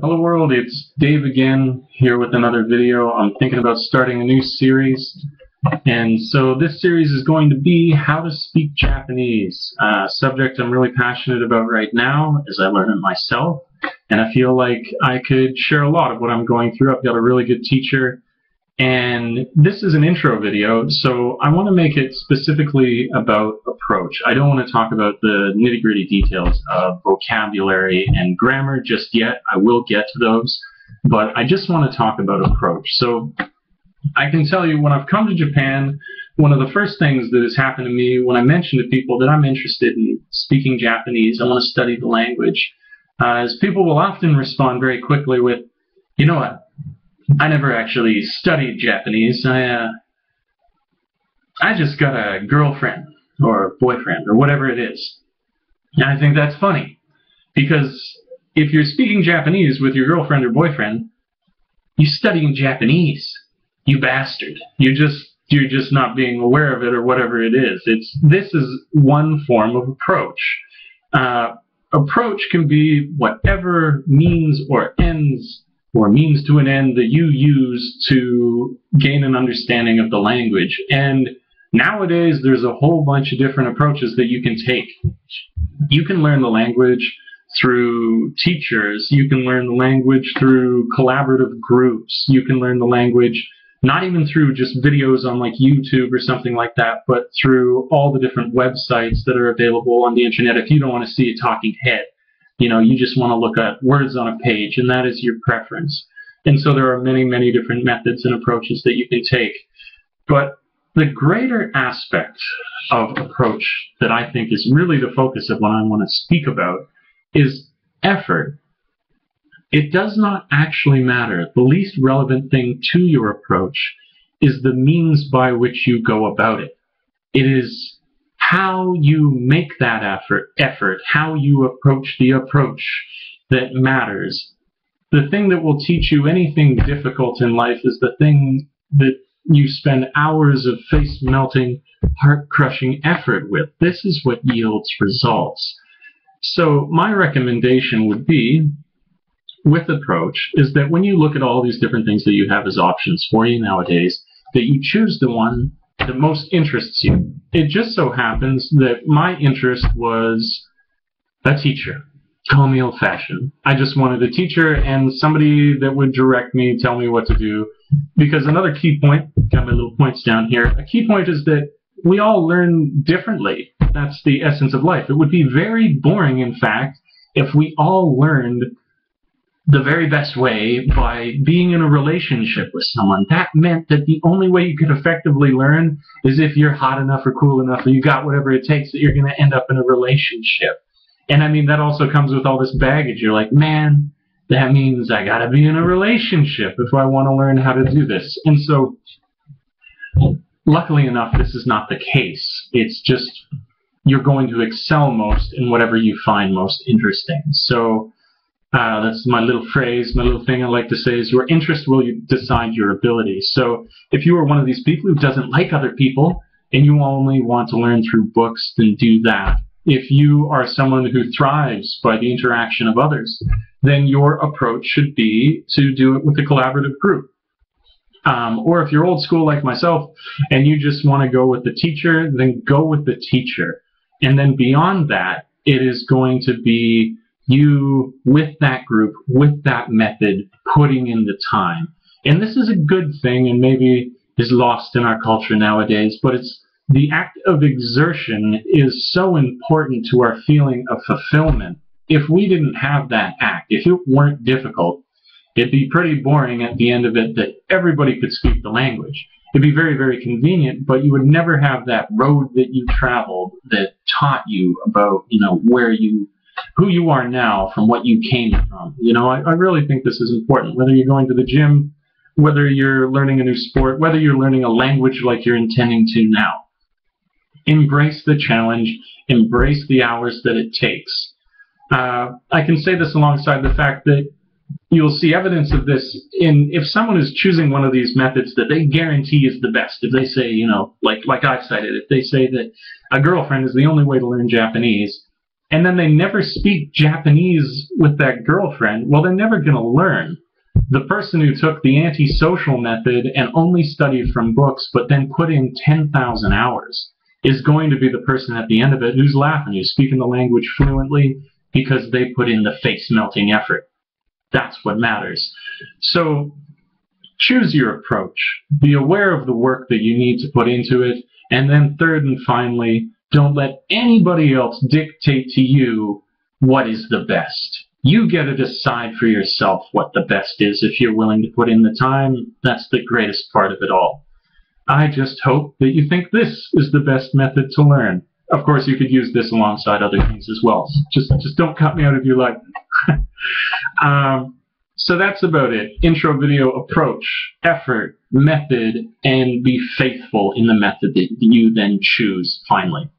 Hello world, it's Dave again, here with another video. I'm thinking about starting a new series, and so this series is going to be how to speak Japanese, a subject I'm really passionate about right now as I learn it myself, and I feel like I could share a lot of what I'm going through. I've got a really good teacher, and this is an intro video, so I want to make it specifically about approach. I don't want to talk about the nitty-gritty details of vocabulary and grammar just yet. I will get to those, but I just want to talk about approach. So I can tell you, when I've come to Japan, one of the first things that has happened to me when I mention to people that I'm interested in speaking Japanese, I want to study the language, is people will often respond very quickly with, you know what, I never actually studied Japanese. I just got a girlfriend or boyfriend or whatever it is. And I think that's funny, because if you're speaking Japanese with your girlfriend or boyfriend, you're studying Japanese, you bastard. You're just not being aware of it or whatever it is. This is one form of approach. Approach can be whatever means or ends or means to an end that you use to gain an understanding of the language. And nowadays, there's a whole bunch of different approaches that you can take. You can learn the language through teachers. You can learn the language through collaborative groups. You can learn the language not even through just videos on like YouTube or something like that, but through all the different websites that are available on the internet. If you don't want to see a talking head, you know, you just want to look at words on a page, and that is your preference. And so there are many, many different methods and approaches that you can take. But the greater aspect of approach that I think is really the focus of what I want to speak about is effort. It does not actually matter. The least relevant thing to your approach is the means by which you go about it. It is how you make that effort, how you approach the approach that matters. The thing that will teach you anything difficult in life is the thing that you spend hours of face-melting, heart-crushing effort with. This is what yields results. So my recommendation would be, with approach, is that when you look at all these different things that you have as options for you nowadays, that you choose the one that most interests you. It just so happens that my interest was a teacher. Call me old-fashioned. I just wanted a teacher and somebody that would direct me, tell me what to do. Because another key point, got my little points down here, a key point is that we all learn differently. That's the essence of life. It would be very boring, in fact, if we all learned the very best way by being in a relationship with someone. That meant that the only way you could effectively learn is if you're hot enough or cool enough or you got whatever it takes, that you're going to end up in a relationship. And I mean, that also comes with all this baggage. You're like, man, that means I got to be in a relationship if I want to learn how to do this. And so, luckily enough, this is not the case. It's just you're going to excel most in whatever you find most interesting. So that's my little phrase, my little thing I like to say is your interest will decide your ability. So if you are one of these people who doesn't like other people and you only want to learn through books, then do that. If you are someone who thrives by the interaction of others, then your approach should be to do it with a collaborative group. Or if you're old school like myself and you just want to go with the teacher, then go with the teacher. And then beyond that, it is going to be you with that group, with that method, putting in the time. And this is a good thing and maybe is lost in our culture nowadays, but it's the act of exertion is so important to our feeling of fulfillment. If we didn't have that act, if it weren't difficult, it'd be pretty boring at the end of it that everybody could speak the language. It'd be very, very convenient, but you would never have that road that you traveled that taught you about, you know, who you are now from what you came from. You know, I really think this is important. Whether you're going to the gym, whether you're learning a new sport, whether you're learning a language like you're intending to now. Embrace the challenge. Embrace the hours that it takes. I can say this alongside the fact that you'll see evidence of this if someone is choosing one of these methods that they guarantee is the best. If they say, you know, like I've cited, if they say that a girlfriend is the only way to learn Japanese, and then they never speak Japanese with that girlfriend, well, they're never going to learn. The person who took the antisocial method and only studied from books, but then put in 10,000 hours, is going to be the person at the end of it who's laughing, who's speaking the language fluently because they put in the face-melting effort. That's what matters. So choose your approach. Be aware of the work that you need to put into it. And then third and finally, don't let anybody else dictate to you what is the best. You get to decide for yourself what the best is if you're willing to put in the time. That's the greatest part of it all. I just hope that you think this is the best method to learn. Of course, you could use this alongside other things as well. Just don't cut me out if you like. So that's about it. Intro video approach, effort, method, and be faithful in the method that you then choose finally.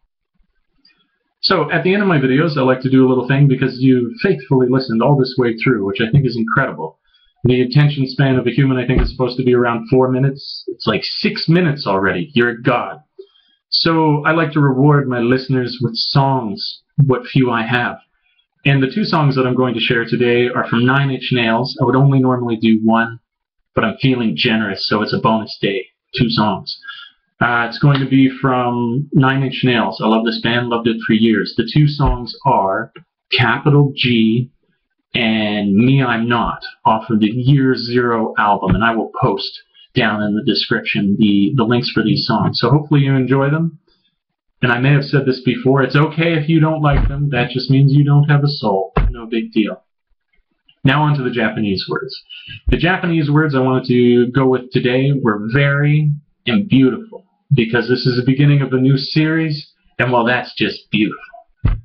So at the end of my videos, I like to do a little thing because you faithfully listened all this way through, which I think is incredible. The attention span of a human, I think, is supposed to be around 4 minutes. It's like 6 minutes already. You're a god. So I like to reward my listeners with songs, what few I have. And the 2 songs that I'm going to share today are from 9 Inch Nails. I would only normally do 1, but I'm feeling generous, so it's a bonus day. 2 songs. It's going to be from 9 Inch Nails. I love this band, loved it for years. The 2 songs are Capital G and Me I'm Not, off of the Year Zero album, and I will post down in the description the links for these songs. So hopefully you enjoy them. And I may have said this before, it's okay if you don't like them, that just means you don't have a soul. No big deal. Now on to the Japanese words. The Japanese words I wanted to go with today were very and beautiful, because this is the beginning of a new series, and well, that's just beautiful.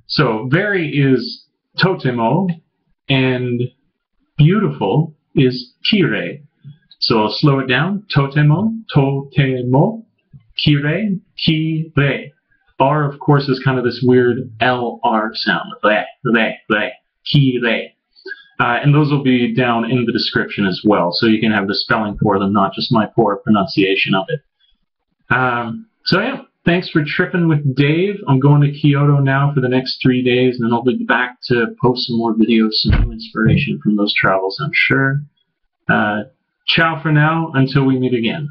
So very is Totemo, and beautiful is kirei. So I'll slow it down. Totemo, Totemo, kirei, kirei. R, of course, is kind of this weird LR sound. Kirei. And those will be down in the description as well, so you can have the spelling for them, not just my poor pronunciation of it. So yeah, thanks for tripping with Dave. I'm going to Kyoto now for the next 3 days, and then I'll be back to post some more videos, some new inspiration from those travels, I'm sure. Ciao for now, until we meet again.